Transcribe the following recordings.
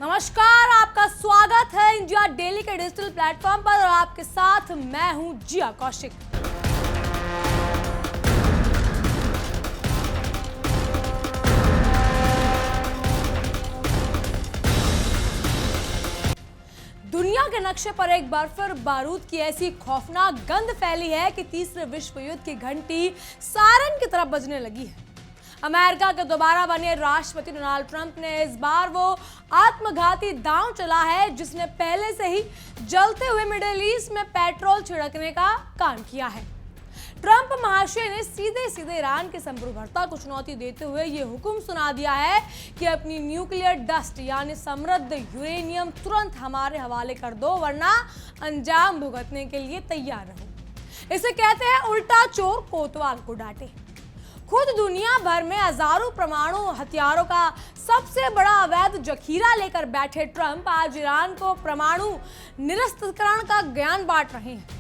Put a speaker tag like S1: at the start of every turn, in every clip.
S1: नमस्कार, आपका स्वागत है इंडिया डेली के डिजिटल प्लेटफॉर्म पर और आपके साथ मैं हूं जिया कौशिक। दुनिया के नक्शे पर एक बार फिर बारूद की ऐसी खौफनाक गंध फैली है कि तीसरे विश्व युद्ध की घंटी सायरन की तरफ बजने लगी है। अमेरिका के दोबारा बने राष्ट्रपति डोनाल्ड ट्रंप ने इस बार वो आत्मघाती दांव चला है जिसने पहले से ही जलते हुए मिडिल ईस्ट में पेट्रोल छिड़कने का काम किया है। ट्रंप महाशय ने सीधे सीधे ईरान की संप्रभुता को चुनौती देते हुए ये हुक्म सुना दिया है कि अपनी न्यूक्लियर डस्ट यानी समृद्ध यूरेनियम तुरंत हमारे हवाले कर दो, वरना अंजाम भुगतने के लिए तैयार रहो। इसे कहते हैं उल्टा चोर कोतवाल को डांटे। खुद दुनिया भर में हजारों परमाणु हथियारों का सबसे बड़ा अवैध जखीरा लेकर बैठे ट्रंप आज ईरान को परमाणु निरस्त्रीकरण का ज्ञान बांट रहे हैं।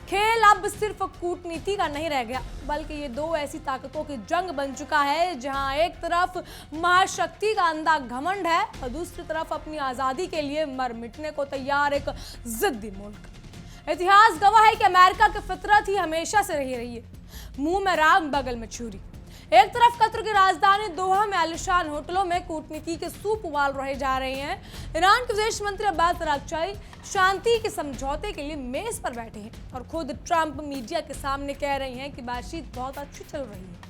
S1: खेल अब सिर्फ कूटनीति का नहीं रह गया, बल्कि ये दो ऐसी ताकतों की जंग बन चुका है जहां एक तरफ महाशक्ति का अंधा घमंड है और दूसरी तरफ अपनी आजादी के लिए मर मिटने को तैयार एक जिद्दी मुल्क। इतिहास गवाह है कि अमेरिका की फितरत ही हमेशा से रही है, मुंह में राग बगल में छुरी। एक तरफ कतर की राजधानी दोहा में आलिशान होटलों में कूटनीति के सूप उबाल रहे जा रहे हैं। ईरान के विदेश मंत्री अब्बास अरागची शांति के समझौते के लिए मेज पर बैठे हैं और खुद ट्रंप मीडिया के सामने कह रही हैं कि बातचीत बहुत अच्छी चल रही है।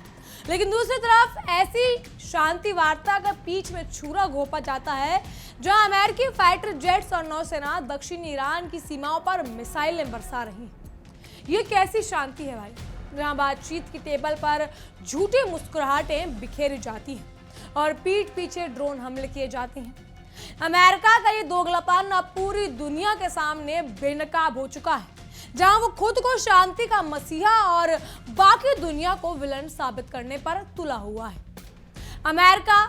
S1: लेकिन दूसरी तरफ ऐसी शांति वार्ता का बीच में छुरा घोंपा जाता है जहां अमेरिकी फाइटर जेट्स और नौसेना दक्षिणी ईरान की सीमाओं पर मिसाइलें बरसा रही हैं। ये कैसी शांति है भाई, जहां बातचीत की टेबल पर झूठी मुस्कुराहटें बिखेरी जाती हैं और पीठ पीछे ड्रोन हमले किए जाते हैं। अमेरिका का ये दोगलापन अब पूरी दुनिया के सामने बेनकाब हो चुका है, जहां वो खुद को शांति का मसीहा और बाकी दुनिया को विलन साबित करने पर तुला हुआ है। अमेरिका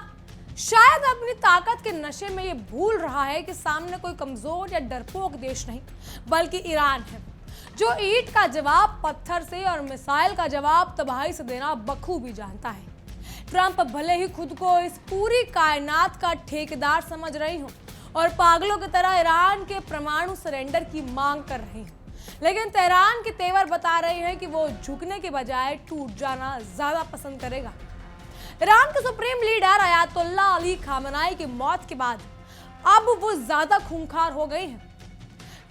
S1: शायद अपनी ताकत के नशे में ये भूल रहा है कि सामने कोई कमजोर या डरपोक देश नहीं बल्कि ईरान है, जो ईंट का जवाब पत्थर से और मिसाइल का जवाब तबाही से देना बखूबी जानता है। ट्रंप भले ही खुद को इस पूरी कायनात का ठेकेदार समझ रही हो और पागलों की तरह ईरान के परमाणु सरेंडर की मांग कर रहे हैं, लेकिन तेहरान के तेवर बता रहे हैं कि वो झुकने के बजाय टूट जाना ज्यादा पसंद करेगा। ईरान के supreme leader Ayatollah Ali Khamenei की मौत के बाद अब वो ज्यादा खूंखार हो गए हैं।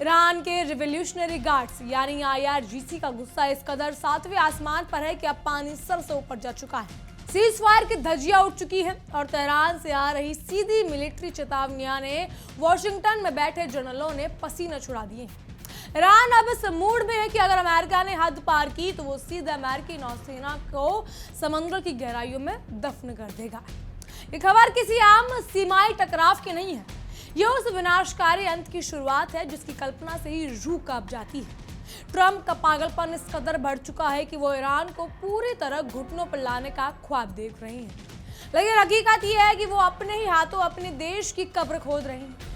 S1: ईरान के रिवॉल्यूशनरी गार्ड्स यानी IRGC का गुस्सा इस कदर सातवें आसमान पर है कि अब पानी सर से ऊपर जा चुका है। सीज फायर की धज्जियां उड़ चुकी हैं और तेहरान से आ रही सीधी मिलिट्री चेतावनियां ने वॉशिंगटन में बैठे जनरलों ने पसीना छुड़ा दिए। ईरान अब इस मूड में है कि अगर अमेरिका ने हद पार की तो वो सीधे अमेरिकी नौसेना को समुद्र की गहराइयों में दफन कर देगा। ये खबर किसी आम सीमाई टकराव की नहीं है, यह उस विनाशकारी अंत की शुरुआत है जिसकी कल्पना से ही रूह कांप जाती है। ट्रंप का पागलपन इस कदर बढ़ चुका है कि वो ईरान को पूरी तरह घुटनों पर लाने का ख्वाब देख रही हैं, लेकिन हकीकत यह है कि वो अपने ही हाथों अपने देश की कब्र खोद रही हैं।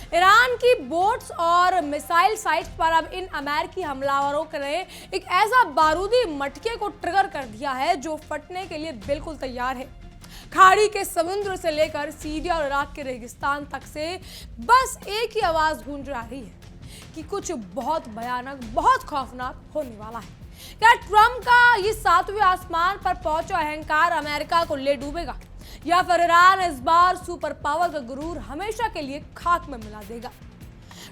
S1: ईरान की बोट्स और मिसाइल साइट्स पर अब इन अमेरिकी हमलावरों ने एक ऐसा बारूदी मटके को ट्रिगर कर दिया है जो फटने के लिए बिल्कुल तैयार है। खाड़ी के समुद्र से लेकर सीरिया और इराक के रेगिस्तान तक से बस एक ही आवाज गूंज रही है कि कुछ बहुत भयानक, बहुत खौफनाक होने वाला है। क्या ट्रंप का ये सातवें आसमान पर पहुंचा अहंकार अमेरिका को ले डूबेगा या फिर ईरान इस बार सुपर पावर का गुरूर हमेशा के लिए खाक में मिला देगा?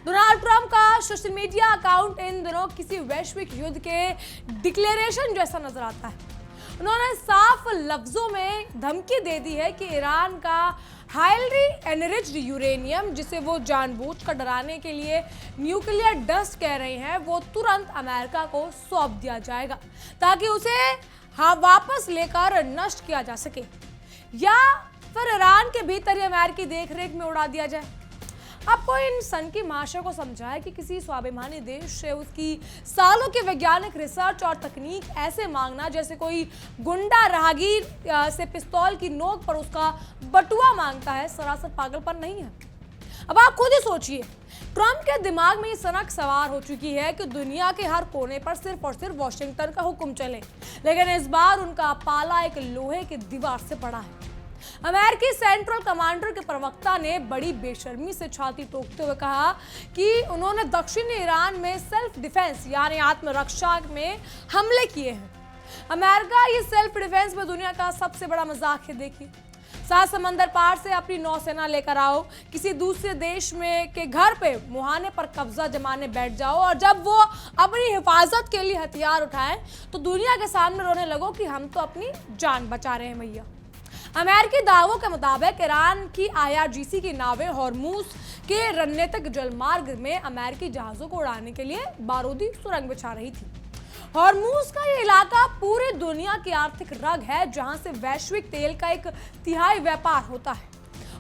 S1: डोनाल्ड ट्रंप का सोशल मीडिया अकाउंट इन दिनों किसी वैश्विक युद्ध के डिक्लेरेशन जैसा नजर आता है। उन्होंने साफ लफ्जों में धमकी दे दी है कि ईरान का हाईली एनरिच्ड यूरेनियम, जिसे वो जानबूझकर डराने के लिए न्यूक्लियर डस्ट कह रहे हैं, वो तुरंत अमेरिका को सौंप दिया जाएगा ताकि उसे वापस लेकर नष्ट किया जा सके या फिर ईरान के भीतर ही अमेरिकी देखरेख में उड़ा दिया जाए। आपको इन सन की महाशय को समझाया कि किसी स्वाभिमानी देश से उसकी सालों की वैज्ञानिक रिसर्च और तकनीक ऐसे मांगना जैसे कोई गुंडा राहगीर से पिस्तौल की नोक पर उसका बटुआ मांगता है, सरासर पागलपन नहीं है। अब आप खुद ही सोचिए, ट्रंप के दिमाग में ये सनक सवार हो चुकी है कि दुनिया के हर कोने पर सिर्फ और सिर्फ वॉशिंगटन का हुक्म चले, लेकिन इस बार उनका पाला एक लोहे की दीवार से पड़ा है। अमेरिकी सेंट्रल कमांडर के प्रवक्ता ने बड़ी बेशर्मी से छाती ठोकते हुए कहा कि उन्होंने दक्षिणी ईरान में सेल्फ डिफेंस यानी आत्मरक्षा में हमले किए हैं। अमेरिका ये सेल्फ डिफेंस में दुनिया का सबसे बड़ा मजाक है। देखिए, 7 समंदर पार से अपनी नौसेना लेकर आओ, किसी दूसरे देश में के घर पे मुहाने पर कब्जा जमाने बैठ जाओ और जब वो अपनी हिफाजत के लिए हथियार उठाएं तो दुनिया के सामने रोने लगो कि हम तो अपनी जान बचा रहे हैं भैया। अमेरिकी दावों के मुताबिक ईरान की IRGC की नावें हॉर्मूज के रणनीतिक जलमार्ग में अमेरिकी जहाजों को उड़ाने के लिए बारूदी सुरंग बिछा रही थी। हॉर्मूज का ये इलाका पूरी दुनिया की आर्थिक रग है, जहां से वैश्विक तेल का 1/3 व्यापार होता है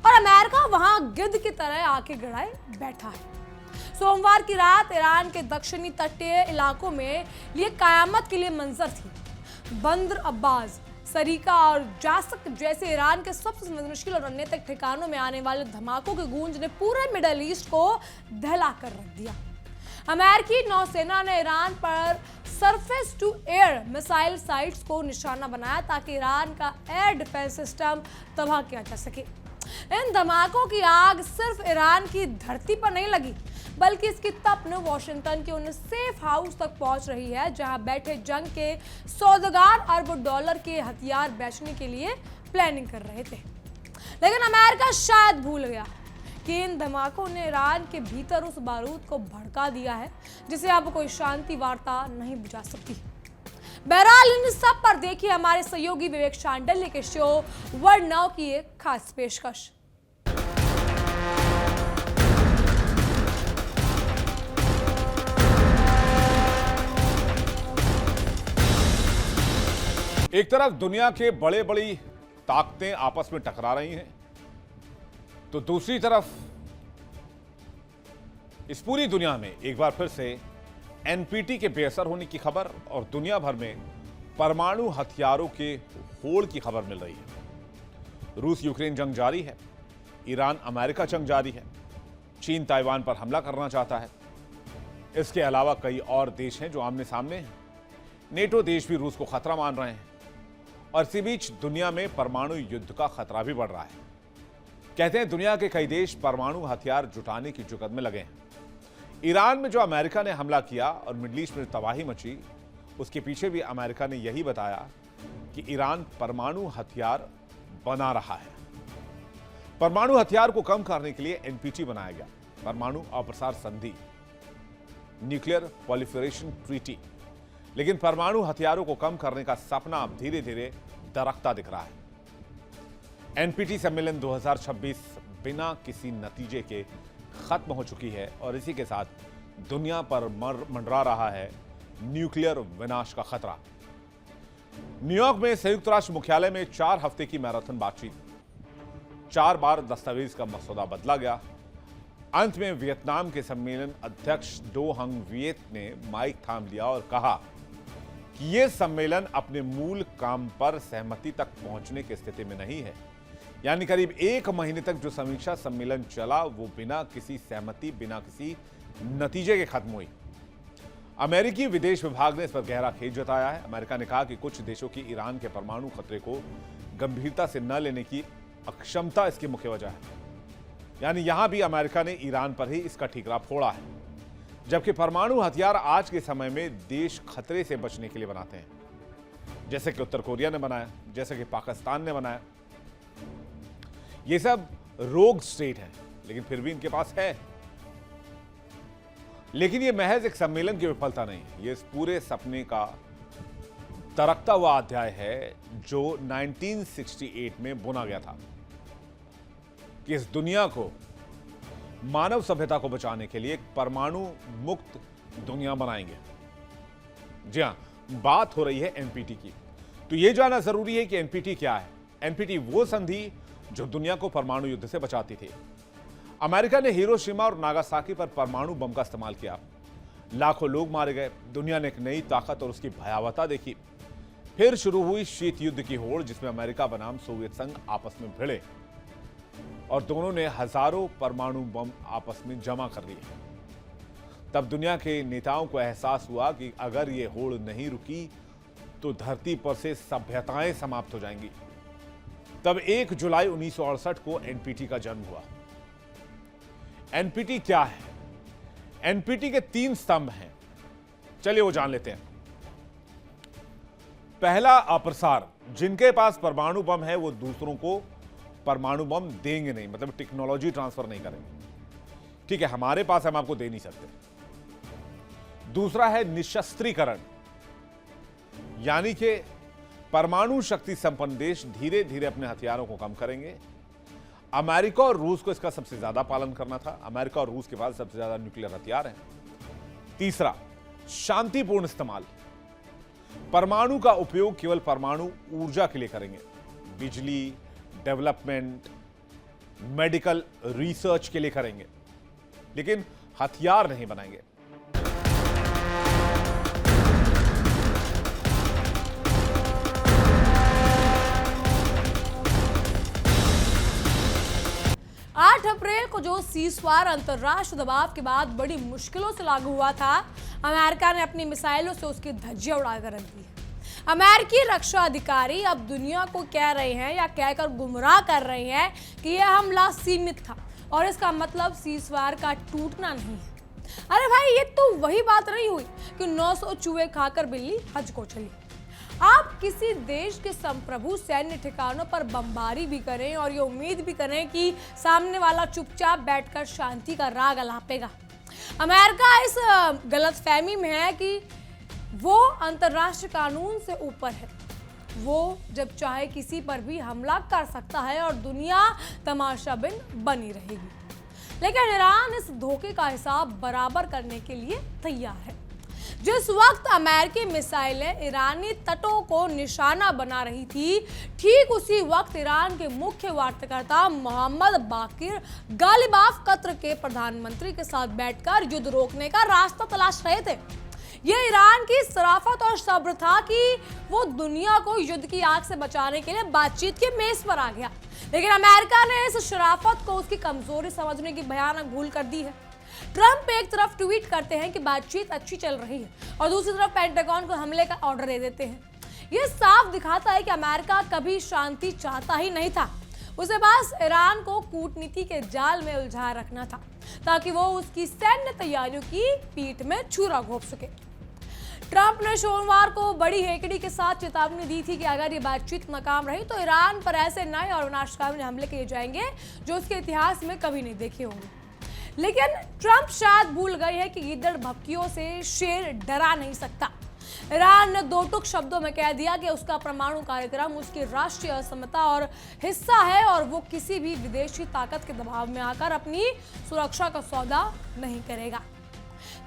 S1: और अमेरिका वहां गिद्ध की तरह आके गड़ाए बैठा है। सोमवार की रात ईरान के दक्षिणी तटीय इलाकों में ये कयामत के लिए मंजर थी। बंदर अब्बास, सरीका और जासक जैसे ईरान के सबसे संवेदनशील और रणनीतिक ठिकानों में आने वाले धमाकों की गूंज ने पूरे मिडल ईस्ट को दहला कर रख दिया। अमेरिकी नौसेना ने ईरान पर surface to air missile sites को निशाना बनाया ताकि ईरान का एयर डिफेंस सिस्टम तबाह किया जा सके। इन धमाकों की आग सिर्फ ईरान की धरती पर नहीं लगी, बल्कि इसकी तपन वॉशिंगटन के उन सेफ हाउस तक पहुंच रही है जहां बैठे जंग के सौदागर अरबों डॉलर के हथियार बेचने के लिए प्लानिंग कर रहे थे। लेकिन अमेरिका शायद भूल गया कि इन धमाकों ने ईरान के भीतर उस बारूद को भड़का दिया है जिसे अब कोई शांति वार्ता नहीं बुझा सकती। बहरहाल इन सब पर देखिए हमारे सहयोगी विवेक शांडिल्य के शो वर्ल्ड नाउ की एक खास पेशकश।
S2: एक तरफ दुनिया के बड़े बड़ी ताकतें आपस में टकरा रही हैं, तो दूसरी तरफ इस पूरी दुनिया में एक बार फिर से एनपीटी के बेअसर होने की खबर और दुनिया भर में परमाणु हथियारों के होड़ की खबर मिल रही है। रूस यूक्रेन जंग जारी है, ईरान अमेरिका जंग जारी है, चीन ताइवान पर हमला करना चाहता है। इसके अलावा कई और देश हैं जो आमने सामने हैं। नेटो देश भी रूस को खतरा मान रहे हैं और इसी बीच दुनिया में परमाणु युद्ध का खतरा भी बढ़ रहा है। कहते हैं दुनिया के कई देश परमाणु हथियार जुटाने की जुगत में लगे हैं। ईरान में जो अमेरिका ने हमला किया और मिडिल ईस्ट में तबाही मची, उसके पीछे भी अमेरिका ने यही बताया कि ईरान परमाणु हथियार बना रहा है। परमाणु हथियार को कम करने के लिए एनपीटी बनाया गया, परमाणु अप्रसार संधि, न्यूक्लियर पॉलिफरेशन ट्रीटी। लेकिन परमाणु हथियारों को कम करने का सपना अब धीरे धीरे दरकता दिख रहा है। एनपीटी सम्मेलन 2026 बिना किसी नतीजे के खत्म हो चुकी है और इसी के साथ दुनिया पर मंडरा रहा है न्यूक्लियर विनाश का खतरा। न्यूयॉर्क में संयुक्त राष्ट्र मुख्यालय में 4 हफ्ते की मैराथन बातचीत, 4 बार दस्तावेज का मसौदा बदला गया। अंत में वियतनाम के सम्मेलन अध्यक्ष डो हंग वियत ने माइक थाम लिया और कहा कि यह सम्मेलन अपने मूल काम पर सहमति तक पहुंचने की स्थिति में नहीं है। यानी करीब 1 महीने तक जो समीक्षा सम्मेलन चला वो बिना किसी सहमति, बिना किसी नतीजे के खत्म हुई। अमेरिकी विदेश विभाग ने इस पर गहरा खेद जताया है। अमेरिका ने कहा कि कुछ देशों की ईरान के परमाणु खतरे को गंभीरता से न लेने की अक्षमता इसकी मुख्य वजह है। यानी यहां भी अमेरिका ने ईरान पर ही इसका ठीकरा फोड़ा है, जबकि परमाणु हथियार आज के समय में देश खतरे से बचने के लिए बनाते हैं, जैसे कि उत्तर कोरिया ने बनाया, जैसे कि पाकिस्तान ने बनाया। ये सब रोग स्टेट है, लेकिन फिर भी इनके पास है। लेकिन ये महज एक सम्मेलन की विफलता नहीं है, ये इस पूरे सपने का दरकता हुआ अध्याय है जो 1968 में बुना गया था कि इस दुनिया को, मानव सभ्यता को बचाने के लिए एक परमाणु मुक्त दुनिया बनाएंगे। जी हां, बात हो रही है एनपीटी की। तो यह जानना जरूरी है कि एनपीटी क्या है। एनपीटी वो संधि जो दुनिया को परमाणु युद्ध से बचाती थी। अमेरिका ने हिरोशिमा और नागासाकी पर परमाणु बम का इस्तेमाल किया, लाखों लोग मारे गए। दुनिया ने एक नई ताकत और उसकी भयावहता देखी। फिर शुरू हुई शीत युद्ध की होड़, जिसमें अमेरिका बनाम सोवियत संघ आपस में भिड़े और दोनों ने हजारों परमाणु बम आपस में जमा कर लिए। तब दुनिया के नेताओं को एहसास हुआ कि अगर ये होड़ नहीं रुकी तो धरती पर से सभ्यताएं समाप्त हो जाएंगी। तब 1 जुलाई 1968 को एनपीटी का जन्म हुआ। एनपीटी क्या है? एनपीटी के 3 स्तंभ हैं, चलिए वो जान लेते हैं। पहला, अप्रसार। जिनके पास परमाणु बम है वो दूसरों को परमाणु बम देंगे नहीं, मतलब टेक्नोलॉजी ट्रांसफर नहीं करेंगे। ठीक है, हमारे पास हम आपको दे नहीं सकते। दूसरा है निशस्त्रीकरण, यानी कि परमाणु शक्ति संपन्न देश धीरे धीरे अपने हथियारों को कम करेंगे। अमेरिका और रूस को इसका सबसे ज्यादा पालन करना था। अमेरिका और रूस के पास सबसे ज्यादा न्यूक्लियर हथियार हैं। तीसरा, शांतिपूर्ण इस्तेमाल। परमाणु का उपयोग केवल परमाणु ऊर्जा के लिए करेंगे, बिजली, डेवलपमेंट, मेडिकल रिसर्च के लिए करेंगे, लेकिन हथियार नहीं बनाएंगे।
S1: अप्रैल को जो सीजफायर अंतर्राष्ट्रीय दबाव के बाद बड़ी मुश्किलों से लागू हुआ था, अमेरिका ने अपनी मिसाइलों से उसकी धज्जियां उड़ाकर रख दी है। अमेरिकी रक्षा अधिकारी अब दुनिया को कह रहे हैं या कहकर गुमराह कर रहे हैं कि यह हमला सीमित था और इसका मतलब सीजफायर का टूटना नहीं है। अरे भाई, ये तो वही बात नहीं हुई कि 900 चूहे खाकर बिल्ली हज को चली। आप किसी देश के संप्रभु सैन्य ठिकानों पर बमबारी भी करें और ये उम्मीद भी करें कि सामने वाला चुपचाप बैठकर शांति का राग अलापेगा। अमेरिका इस गलतफहमी में है कि वो अंतर्राष्ट्रीय कानून से ऊपर है। वो जब चाहे किसी पर भी हमला कर सकता है और दुनिया तमाशाबिन बनी रहेगी। लेकिन ईरान इस धोखे का हिसाब बराबर करने के लिए तैयार है। जिस वक्त अमेरिकी मिसाइलें ईरानी तटों को निशाना बना रही थी, ठीक उसी वक्त ईरान के मुख्य वार्ताकर्ता मोहम्मद बाकिर गालिबाफ कतर के प्रधानमंत्री के साथ बैठकर युद्ध रोकने का रास्ता तलाश रहे थे। यह ईरान की शराफत और सब्र था कि वो दुनिया को युद्ध की आग से बचाने के लिए बातचीत की मेज पर आ गया। लेकिन अमेरिका ने इस शराफत को उसकी कमजोरी समझने की भयानक भूल कर दी है। ट्रंप एक तरफ ट्वीट करते हैं कि बातचीत अच्छी चल रही है और दूसरी तरफ पेंटागन को हमले का ऑर्डर दे देते हैं। यह साफ दिखाता है कि अमेरिका कभी शांति चाहता ही नहीं था। उसे बस ईरान को कूटनीति के जाल में उलझाए रखना था ताकि वो उसकी सैन्य तैयारियों की पीठ में छुरा घोंप सके। ट्रंप ने सोमवार को बड़ी हेकड़ी के साथ चेतावनी दी थी कि अगर ये बातचीत नाकाम रही तो ईरान पर ऐसे नए और विनाशकारी हमले किए जाएंगे जो उसके इतिहास में कभी नहीं देखे होंगे। लेकिन ट्रंप शायद भूल गए हैं कि गिद्दड़ भपकियों से शेर डरा नहीं सकता। ईरान ने 2 टूक शब्दों में कह दिया कि उसका परमाणु कार्यक्रम उसकी राष्ट्रीय अखंडता और हिस्सा है और वो किसी भी विदेशी ताकत के दबाव में आकर अपनी सुरक्षा का सौदा नहीं करेगा।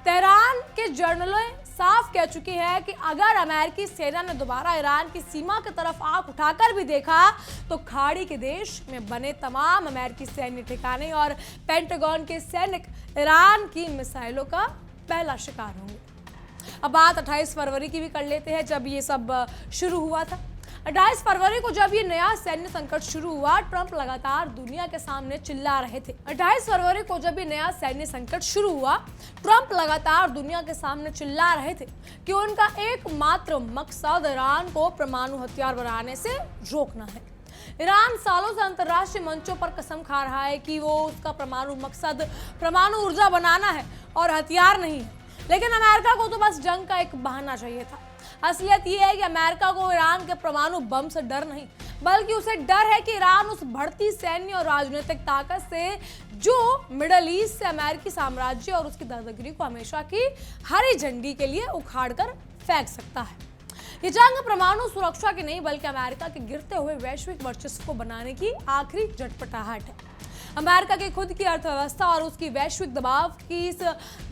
S1: तेहरान के जर्नलों साफ कह चुकी है कि अगर अमेरिकी सेना ने दोबारा ईरान की सीमा की तरफ आंख उठाकर भी देखा तो खाड़ी के देश में बने तमाम अमेरिकी सैन्य ठिकाने और पेंटागन के सैनिक ईरान की मिसाइलों का पहला शिकार होंगे। अब बात 28 फरवरी की भी कर लेते हैं, जब ये सब शुरू हुआ था। 28 फरवरी को जब ये नया सैन्य संकट शुरू हुआ, ट्रंप लगातार दुनिया के सामने चिल्ला रहे थे। 28 फरवरी को जब ये नया सैन्य संकट शुरू हुआ, ट्रंप लगातार दुनिया के सामने चिल्ला रहे थे कि उनका एकमात्र मकसद ईरान को परमाणु हथियार बनाने से रोकना है। ईरान सालों से अंतर्राष्ट्रीय मंचों पर कसम खा रहा है कि वो उसका परमाणु मकसद परमाणु ऊर्जा बनाना है और हथियार नहीं है। लेकिन अमेरिका को तो बस जंग का एक बहाना चाहिए था। असलियत यह है कि अमेरिका को ईरान के परमाणु बम से डर नहीं, बल्कि उसे डर है कि ईरान उस बढ़ती सैन्य और राजनीतिक ताकत से जो मिडल ईस्ट से अमेरिकी साम्राज्य और उसकी दादागिरी को हमेशा की हरी झंडी के लिए उखाड़कर फेंक सकता है। ये जंग परमाणु सुरक्षा की नहीं, बल्कि अमेरिका के गिरते हुए वैश्विक वर्चस्व को बनाने की आखिरी झटपटाहट है। अमेरिका की खुद की अर्थव्यवस्था और उसकी वैश्विक दबाव की इस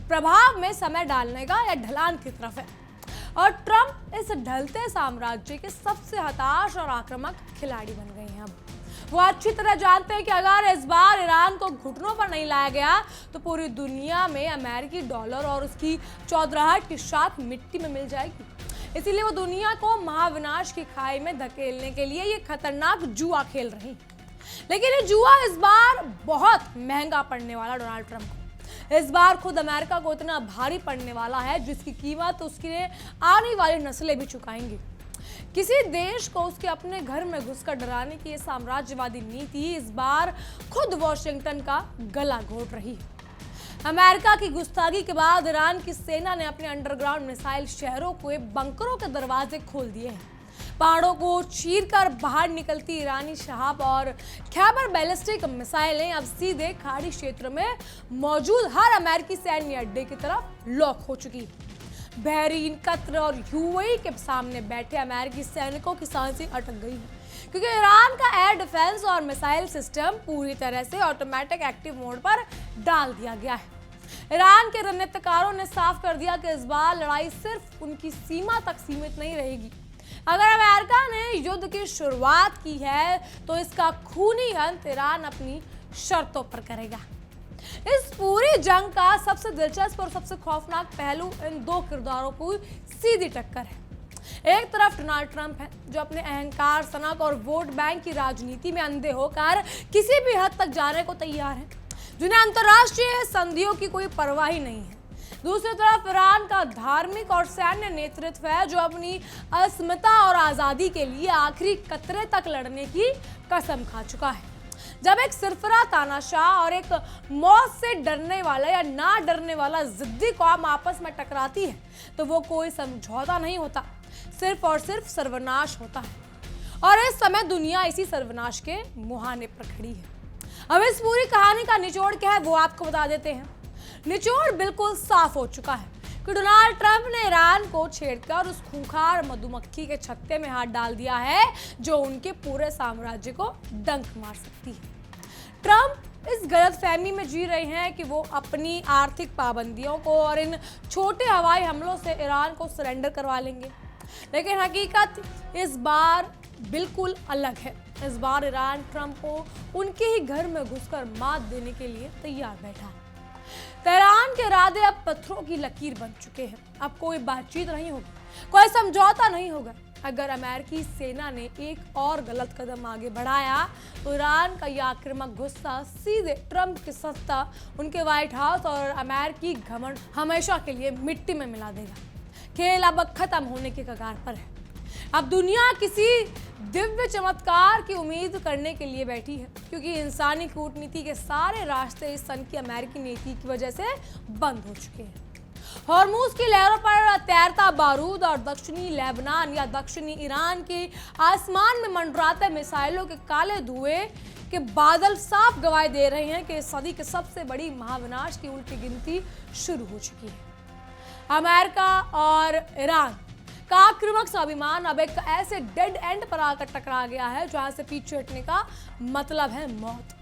S1: प्रभाव में समय डालने का या ढलान की तरफ है। और ट्रंप इस ढलते साम्राज्य के सबसे हताश और आक्रामक खिलाड़ी बन गए हैं। अब वो अच्छी तरह जानते हैं कि अगर इस बार ईरान को घुटनों पर नहीं लाया गया तो पूरी दुनिया में अमेरिकी डॉलर और उसकी चौधराहट की शाख मिट्टी में मिल जाएगी। इसीलिए वो दुनिया को महाविनाश की खाई में धकेलने के लिए ये खतरनाक जुआ खेल रही। लेकिन ये जुआ इस बार बहुत महंगा पड़ने वाला डोनाल्ड ट्रंप को। इस बार खुद अमेरिका को इतना भारी पड़ने वाला है जिसकी कीमत उसकी आने वाली नस्लें भी चुकाएंगी। किसी देश को उसके अपने घर में घुसकर डराने की ये साम्राज्यवादी नीति इस बार खुद वॉशिंगटन का गला घोट रही है। अमेरिका की गुस्ताखी के बाद ईरान की सेना ने अपने अंडरग्राउंड मिसाइल शहरों के बंकरों के दरवाजे खोल दिए हैं। पहाड़ों को चीरकर बाहर निकलती ईरानी शहाब और खैबर बैलिस्टिक मिसाइलें अब सीधे खाड़ी क्षेत्र में मौजूद हर अमेरिकी सैन्य अड्डे की तरफ लॉक हो चुकी है। बहरीन, कतर और यूएई के सामने बैठे अमेरिकी सैनिकों की सांसें अटक गई हैं, क्योंकि ईरान का एयर डिफेंस और मिसाइल सिस्टम पूरी तरह से ऑटोमेटिक एक्टिव मोड पर डाल दिया गया है। ईरान के रणनीतिकारों ने साफ कर दिया कि इस बार लड़ाई सिर्फ उनकी सीमा तक सीमित नहीं रहेगी। अगर अमेरिका ने युद्ध की शुरुआत की है तो इसका खूनी अंत ईरान अपनी शर्तों पर करेगा। इस पूरी जंग का सबसे दिलचस्प और सबसे खौफनाक पहलू इन दो किरदारों की सीधी टक्कर है। एक तरफ डोनाल्ड ट्रंप है, जो अपने अहंकार, सनक और वोट बैंक की राजनीति में अंधे होकर किसी भी हद तक जाने को तैयार है, जिन्हें अंतर्राष्ट्रीय संधियों की कोई परवाह ही नहीं है। दूसरी तरफ ईरान का धार्मिक और सैन्य नेतृत्व है, जो अपनी अस्मिता और आजादी के लिए आखिरी कतरे तक लड़ने की कसम खा चुका है। जब एक सिरफरा तानाशाह और एक मौत से डरने वाला या ना डरने वाला जिद्दी कौम आपस में टकराती है तो वो कोई समझौता नहीं होता, सिर्फ और सिर्फ सर्वनाश होता है। और इस समय दुनिया इसी सर्वनाश के मुहाने पर खड़ी है। अब इस पूरी कहानी का निचोड़ क्या है वो आपको बता देते हैं। निचोड़ बिल्कुल साफ हो चुका है कि डोनाल्ड ट्रंप ने ईरान को छेड़कर उस खूंखार मधुमक्खी के छत्ते में हाथ डाल दिया है, जो उनके पूरे साम्राज्य को डंक मार सकती है। ट्रंप इस गलतफहमी में जी रहे हैं कि वो अपनी आर्थिक पाबंदियों को और इन छोटे हवाई हमलों से ईरान को सरेंडर करवा लेंगे, लेकिन हकीकत इस बार बिल्कुल अलग है। इस बार ईरान ट्रंप को उनके ही घर में घुसकर मात देने के लिए तैयार बैठा है। तेहरान के इरादे अब पत्थरों की लकीर बन चुके हैं। अब कोई बातचीत नहीं होगी, कोई समझौता नहीं होगा। अगर अमेरिकी सेना ने एक और गलत कदम आगे बढ़ाया तो ईरान का यह आक्रामक गुस्सा सीधे ट्रंप की सत्ता, उनके व्हाइट हाउस और अमेरिकी घमंड हमेशा के लिए मिट्टी में मिला देगा। खेल अब खत्म होने के कगार पर है। अब दुनिया किसी दिव्य चमत्कार की उम्मीद करने के लिए बैठी है, क्योंकि इंसानी कूटनीति के सारे रास्ते इस सन की अमेरिकी नीति की वजह से बंद हो चुके हैं। हॉर्मूज की लहरों पर तैरता बारूद और दक्षिणी लेबनान या दक्षिणी ईरान के आसमान में मंडराते मिसाइलों के काले धुएं के बादल साफ गवाही दे रहे हैं कि इस सदी के सबसे बड़ी महाविनाश की उल्टी गिनती शुरू हो चुकी है। अमेरिका और ईरान का आक्रामक स्वाभिमान अब एक ऐसे डेड एंड पर आकर टकरा गया है जहां से पीछे हटने का मतलब है मौत।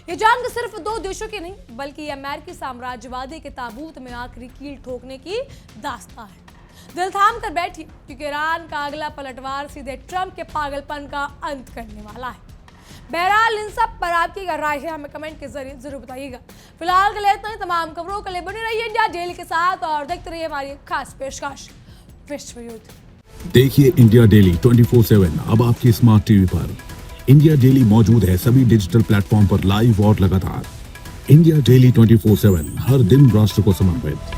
S1: ये जंग सिर्फ दो देशों की नहीं, बल्कि अमेरिकी साम्राज्यवादी के ताबूत में आखिरी कील ठोकने की दास्तां है। दिल थाम कर बैठिए, क्योंकि ईरान का अगला पलटवार सीधे ट्रंप के पागलपन का अंत करने वाला है। बहरहाल इन सब पर आपकी क्या राय है हमें कमेंट के जरिए जरूर बताइएगा। फिलहाल के लिए इतना ही। तमाम खबरों के लिए बने रहिए इंडिया डेली के साथ और देखते रहिए हमारी खास पेशकश विश्व युद्ध।
S3: देखिए इंडिया डेली 24/7 अब आपके स्मार्ट टीवी पर। इंडिया डेली मौजूद है सभी डिजिटल प्लेटफॉर्म पर लाइव और लगातार। इंडिया डेली 24/7 हर दिन राष्ट्र को समर्पित।